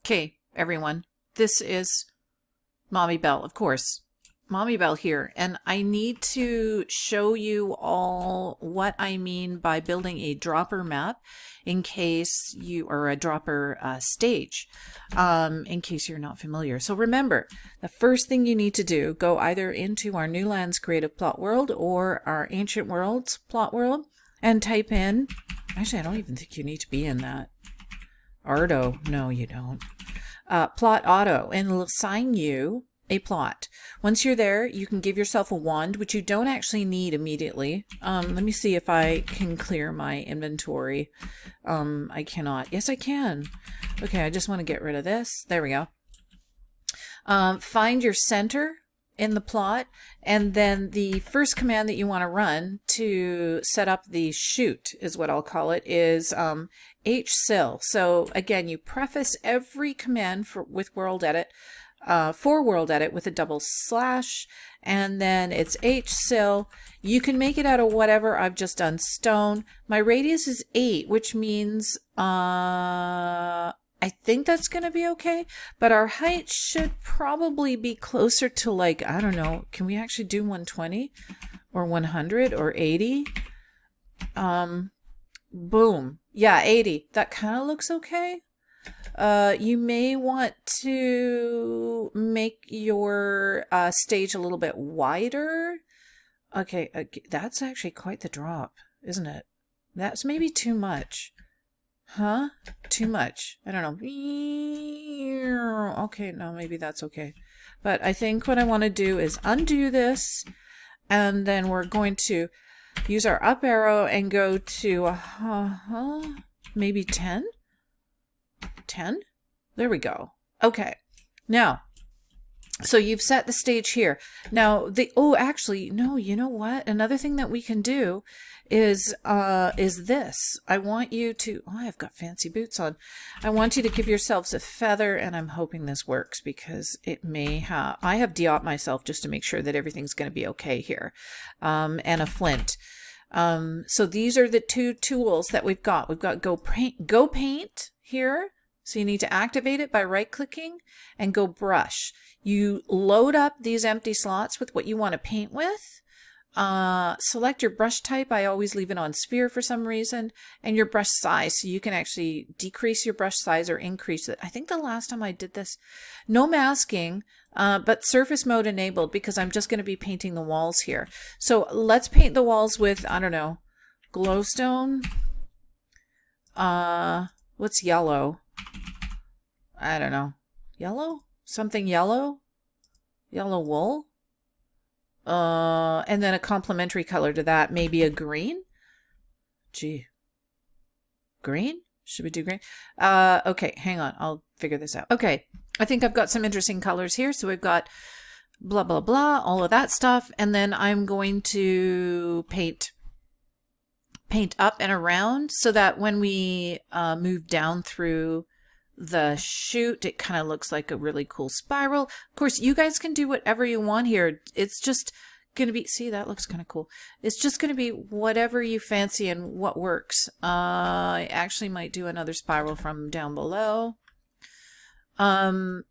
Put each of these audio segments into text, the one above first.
Okay, everyone, this is Mommy Belle, of course. Mommy Belle here, and I need to show you all what I mean by building a dropper map in case you are a dropper stage, in case you're not familiar. So remember, the first thing you need to do, go either into our Newlands Creative Plot World or our Ancient Worlds Plot World and type in, actually I don't even think you need to be in that. Arto, no you don't. Plot Auto, and it'll assign you a plot. Once you're there, you can give yourself a wand, which you don't actually need immediately. Let me see if I can clear my inventory. I cannot. Yes, I can. Okay, I just want to get rid of this. There we go. Find your center in the plot, and then the first command that you want to run to set up the shoot is what I'll call it, is hsil. So again, you preface every command with worldedit, for worldedit with a double slash, and then it's hsil. You can make it out of whatever. I've just done stone. My radius is 8, which means I think that's going to be okay, but our height should probably be closer to, like, I don't know, can we actually do 120 or 100 or 80? Boom. Yeah, 80. That kind of looks okay. You may want to make your stage a little bit wider. Okay, that's actually quite the drop, isn't it? That's maybe too much. Huh? Too much. I don't know. Okay, no, maybe that's okay. But I think what I want to do is undo this, and then we're going to use our up arrow and go to maybe 10? 10? There we go. Okay. Now, so you've set the stage here. Now, actually, no, you know what? Another thing that we can do is this. I want you to, I've got fancy boots on. I want you to give yourselves a feather, and I'm hoping this works because it may have, I have de-op myself just to make sure that everything's going to be okay here. And a flint. So these are the two tools that we've got. We've got GoPaint here. So you need to activate it by right-clicking and GoBrush. You load up these empty slots with what you want to paint with. Select your brush type. I always leave it on sphere for some reason. And your brush size. So you can actually decrease your brush size or increase it. I think the last time I did this, no masking, but surface mode enabled because I'm just going to be painting the walls here. So let's paint the walls with, I don't know, glowstone. What's yellow? I don't know. Yellow? Something yellow? Yellow wool? And then a complementary color to that, maybe a green? Gee. Green? Should we do green? Okay, hang on. I'll figure this out. Okay, I think I've got some interesting colors here. So we've got blah, blah, blah, all of that stuff. And then I'm going to paint up and around so that when we move down through the shoot, it kind of looks like a really cool spiral. Of course, you guys can do whatever you want here. It's just going to be, see, that looks kind of cool. It's just going to be whatever you fancy and what works. I actually might do another spiral from down below. And,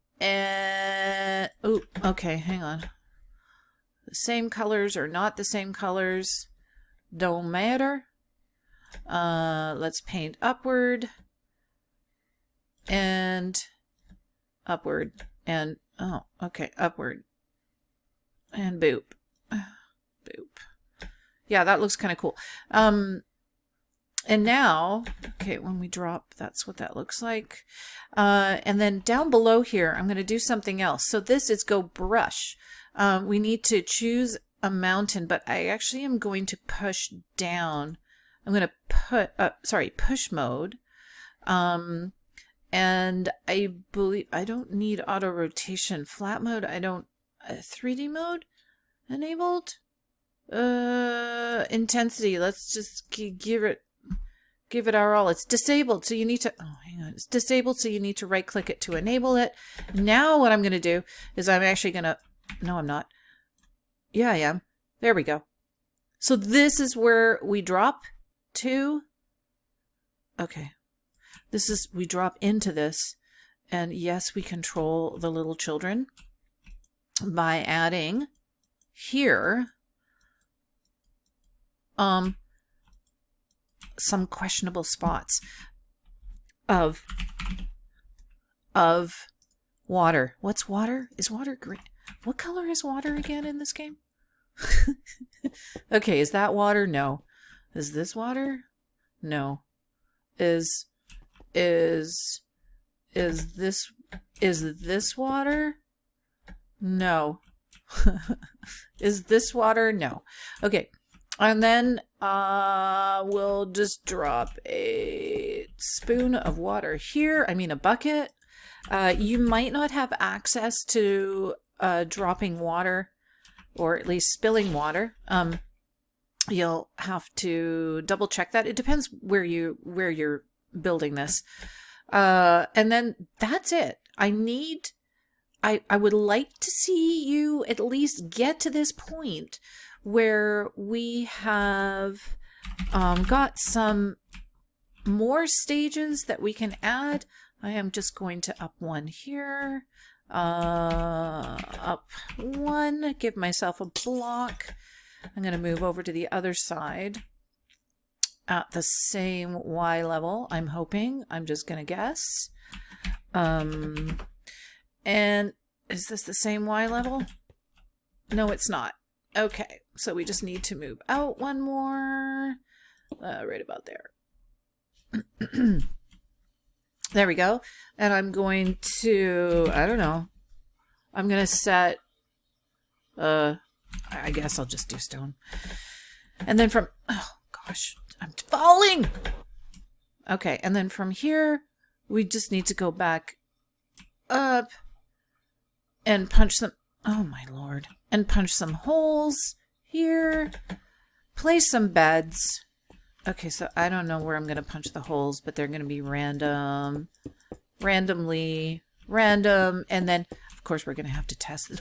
oh, okay, hang on. The same colors or not the same colors, don't matter. Let's paint upward. And upward and upward and boop. Yeah, that looks kind of cool. And now, okay, when we drop, that's what that looks like. And then down below here, I'm going to do something else. So this is GoBrush. We need to choose a mountain, but I actually am going to push down. I'm going to push mode. And I believe I don't need auto rotation. Flat mode, I don't. 3D mode enabled. Intensity. Let's just give it our all. It's disabled, so you need to. Oh, hang on. It's disabled, so you need to right click it to enable it. Now what I'm going to do is I'm actually going to. No, I'm not. Yeah, I am. There we go. So this is where we drop to. Okay. This is, we drop into this, And yes, we control the little children by adding here some questionable spots of water. What's water? Is water green? What color is water again in this game? Okay, is that water? No. Is this water? No. Is this water? No. Is this water? No. Okay. And then we'll just drop a spoon of water here. I mean a bucket. You might not have access to dropping water, or at least spilling water. You'll have to double check that. It depends where you're building this. And then that's it. I would like to see you at least get to this point where we have got some more stages that we can add. I am just going to up one here, up one, give myself a block. I'm going to move over to the other side at the same Y level, I'm hoping. I'm just going to guess. And is this the same Y level? No, it's not. Okay, so we just need to move out one more, right about there. There we go. And I'm going to, I don't know, I'm going to set, I guess I'll just do stone. And then from, oh gosh, I'm falling. Okay, and then from here, we just need to go back up and punch some, oh my lord, and punch some holes here, place some beds. Okay, so I don't know where I'm going to punch the holes, but they're going to be randomly random. And then, of course, we're going to have to test this.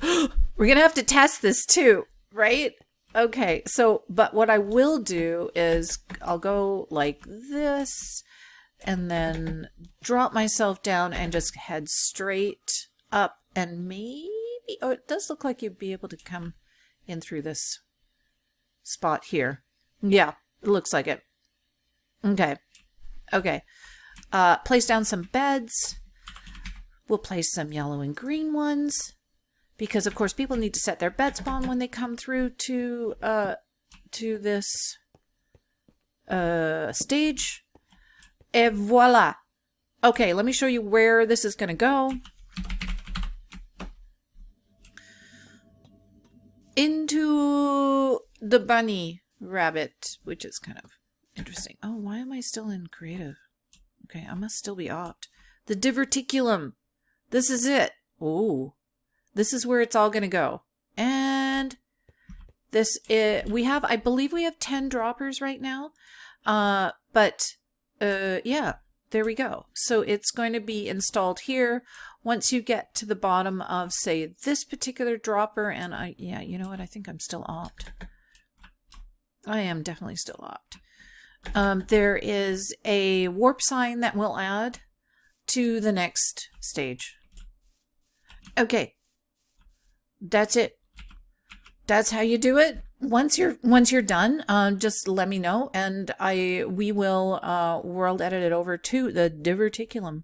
We're going to have to test this too, right? Okay, so, but what I will do is I'll go like this and then drop myself down and just head straight up, and maybe, oh, it does look like you'd be able to come in through this spot here. Yeah, it looks like it. Okay. Okay. Place down some beds. We'll place some yellow and green ones, because of course people need to set their bed spawn when they come through to this stage. Et voila. Okay, let me show you where this is going to go. Into the bunny rabbit, which is kind of interesting. Oh, why am I still in creative? Okay, I must still be opt. The diverticulum. This is it. Oh, this is where it's all going to go. And this is, we have, I believe we have 10 droppers right now. Yeah, there we go. So it's going to be installed here. Once you get to the bottom of, say, this particular dropper, and yeah, you know what? I think I'm still opt. I am definitely still opt. There is a warp sign that we'll add to the next stage. Okay, that's it. That's how you do it. Once you're done, just let me know, and we will world edit it over to the diverticulum.